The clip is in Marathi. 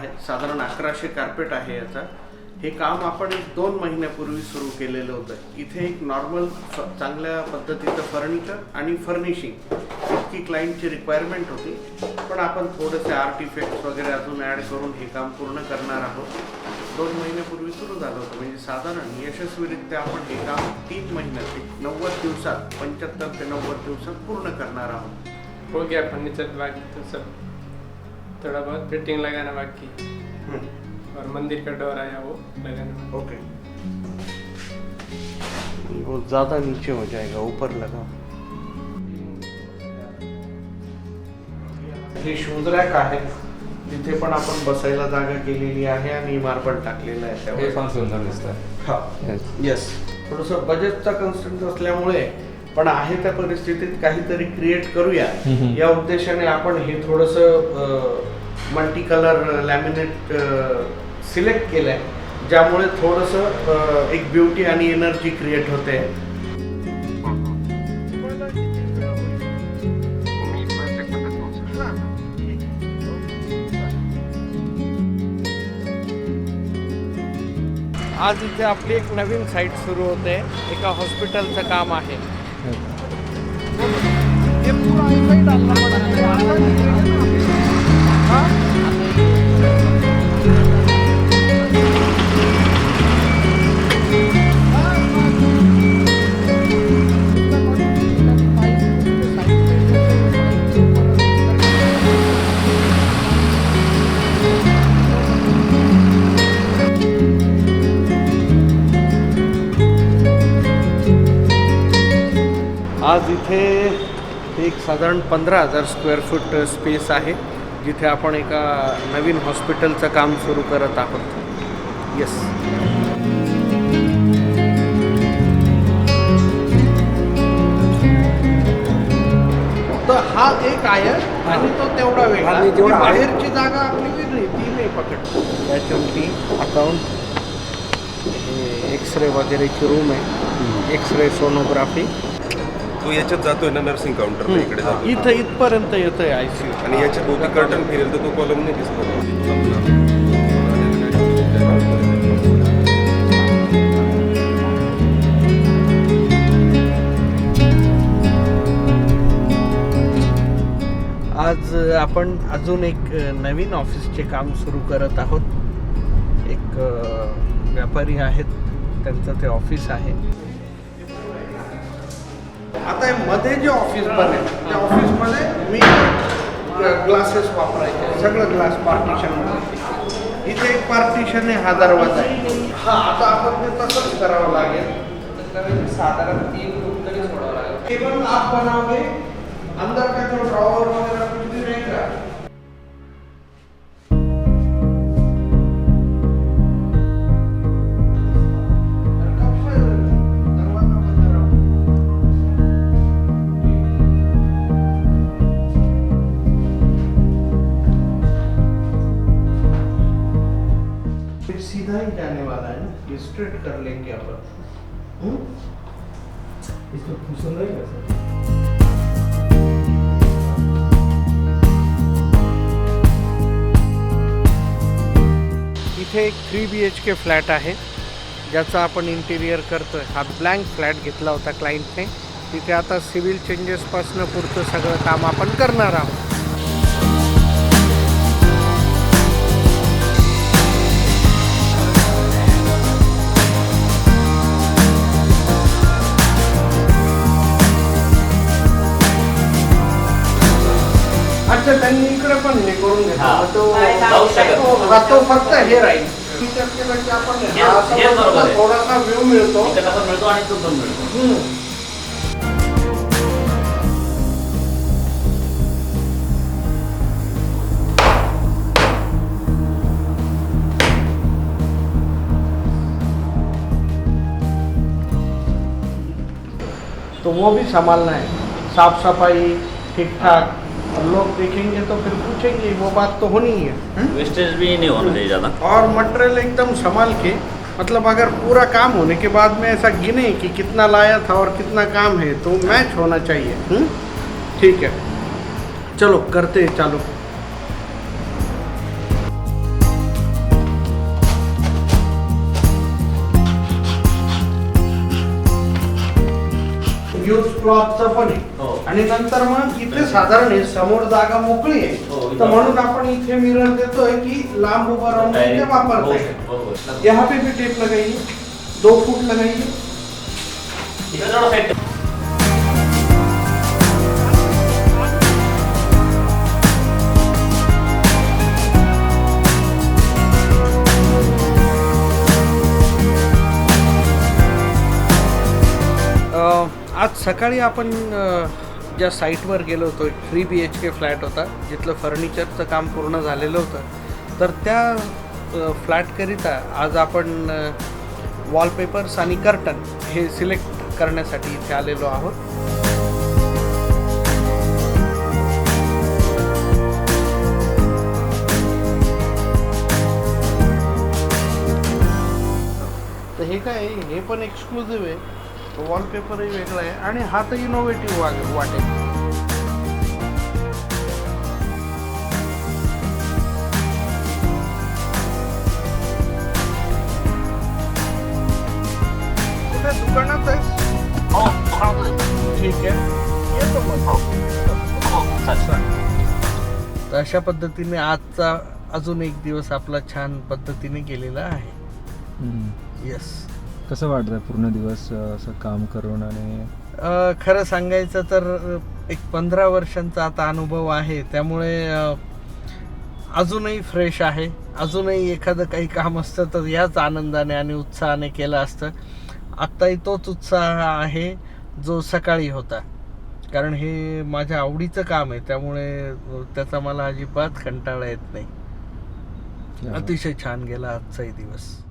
आहे, साधारण 1100 कार्पेट आहे याचा। हे काम आपण 2 महिन्यापूर्वी सुरू केलेलं होतं। इथे एक नॉर्मल चांगल्या पद्धतीचं फर्निचर आणि फर्निशिंग इतकी क्लायंटची रिक्वायरमेंट होती, पण आपण थोडेसे आर्टिफॅक्ट्स वगैरे अजून ॲड करून हे काम पूर्ण करणार आहोत। 2 महिन्यापूर्वी सुरू झालं होतं, म्हणजे साधारण यशस्वीरित्या आपण हे काम 3 महिन्यात 90 दिवसात 75 ते 90 दिवसात पूर्ण करणार आहोत। हो गया फर्नीचर बाकी तो सब, थोड़ा बहुत फिटिंग लगाना बाकी, और मंदिर का डोर आया वो लगाना। ओके, वो ज़्यादा नीचे हो जाएगा, ऊपर लगा। हे शूज रॅक आहे, तिथे पण आपण बसायला जागा केलेली आहे आणि मार्बल टाकलेलं आहे त्यावर। हे पण सुंदर दिसतंय। हा, येस, थोडंसं बजेटचा कन्स्ट्रेंट असल्यामुळे पण आहे त्या परिस्थितीत काहीतरी क्रिएट करूया या उद्देशाने आपण हे थोडंसं मल्टी कलर लॅमिनेट सिलेक्ट केलंय, ज्यामुळे थोडंसं एक ब्युटी आणि एनर्जी क्रिएट होते। आज इथे आपली एक नवीन साईट सुरू होते, एका हॉस्पिटलचं काम आहे। आज इथे एक साधारण 15,000 स्क्वेअर फूट स्पेस आहे, जिथे आपण एका नवीन हॉस्पिटलचं काम सुरू करत आहोत। येस, तर हा एक आहे आणि तो तेवढा वेगळा, बाहेरची जागा आपली वेगळी, ती नाही पकडत। त्याच्यावरती अकाउंट, एक्सरे वगैरेची रूम आहे, एक्सरे सोनोग्राफी। तो याच्यात जातोय ना नर्सिंग काउंटर इकडे जातो, इथं इथपर्यंत येतोय ICU, आणि याच्या भोवती कर्टन फिरेल तर तो कॉलम नाही दिसतो। आज आपण अजून एक नवीन ऑफिसचे काम सुरू करत आहोत। एक व्यापारी आहेत, त्यांचं ते ऑफिस आहे। आता मध्ये जे ऑफिस बनेल त्या ऑफिसमध्ये मी ग्लासेस वापरायचे, सगळं ग्लास पार्टिशन। इथे एक पार्टिशन आहे, हा दरवाजा आहे। हा, आता आपण ते तसंच करावं लागेल, साधारण 3 रूम तरी सोडावं लागेल। केवळ आप बनाओगे, अंदर का जो ड्रॉवर वगैरह कुछ भी रहेगा। सीधा ही जाने वाला है ना, ये स्ट्रेट कर लेंगे अपन। इसको पसंद है सर? इथे एक 3 BHK फ्लॅट आहे, ज्याचा आपण इंटिरियर करतोय। हा ब्लँक फ्लॅट घेतला होता क्लायंटने, तिथे आता सिव्हिल चेंजेसपासनं पुढचं सगळं काम आपण करणार आहोत। अच्छा, त्यांनी इकडे पण हे करून घेतला, तो फक्त हे राहील। थोडासा व्ह्यू मिळतो आणि तो पण मिळतो। तो वो भी संभालना है, साफ सफाई ठीक ठाक। लोग देखेंगे तो फिर पूछेंगे, वो बात तो होनी ही है। वेस्टेज भी नहीं होना चाहिए ज़्यादा, और मटेरियल एकदम संभाल के, मतलब अगर पूरा काम होने के बाद में ऐसा गिने कि कितना लाया था और कितना काम है, तो मैच होना चाहिए। ठीक है, चलो करते हैं चालू। ह्यूज क्लॉथचं पण हो. आहे आणि नंतर मग इथे साधारण आहे, समोर जागा मोकळी आहे, हो, तर म्हणून आपण इथे मिरर देतोय की लांब उभं राहून इथे वापरता येईल. यहाँ पे भी टेप लगाइए, 2 फुट लगाइए. आज सकाळी आपण ज्या साईटवर गेलो होतो, 3 BHK फ्लॅट होता जिथलं फर्निचरचं काम पूर्ण झालेलं होतं, तर त्या फ्लॅटकरिता आज आपण वॉलपेपर्स आणि कर्टन हे सिलेक्ट करण्यासाठी इथे आलेलो आहोत. तर हे काय आहे, हे पण एक्सक्लुझिव्ह आहे, वॉलपेपरही वेगळा आहे आणि हा तर इनोव्हेटिव्ह वाटेल. कुठे दुकानात आहेस? ठीक आहे, येतो मग. तर अशा पद्धतीने आजचा अजून एक दिवस आपला छान पद्धतीने गेलेला आहे. येस. कसं वाटतं पूर्ण दिवस असं काम करून? आणि खरं सांगायचं तर एक 15 वर्षांचा आता अनुभव आहे, त्यामुळे अजूनही फ्रेश आहे. अजूनही एखादं काही काम असतं तर याच आनंदाने आणि उत्साहाने केलं असतं. आत्ताही तोच उत्साह आहे जो सकाळी होता, कारण हे माझ्या आवडीचं काम आहे, त्यामुळे त्याचा मला अजिबात कंटाळा येत नाही. अतिशय छान गेला आजचाही दिवस.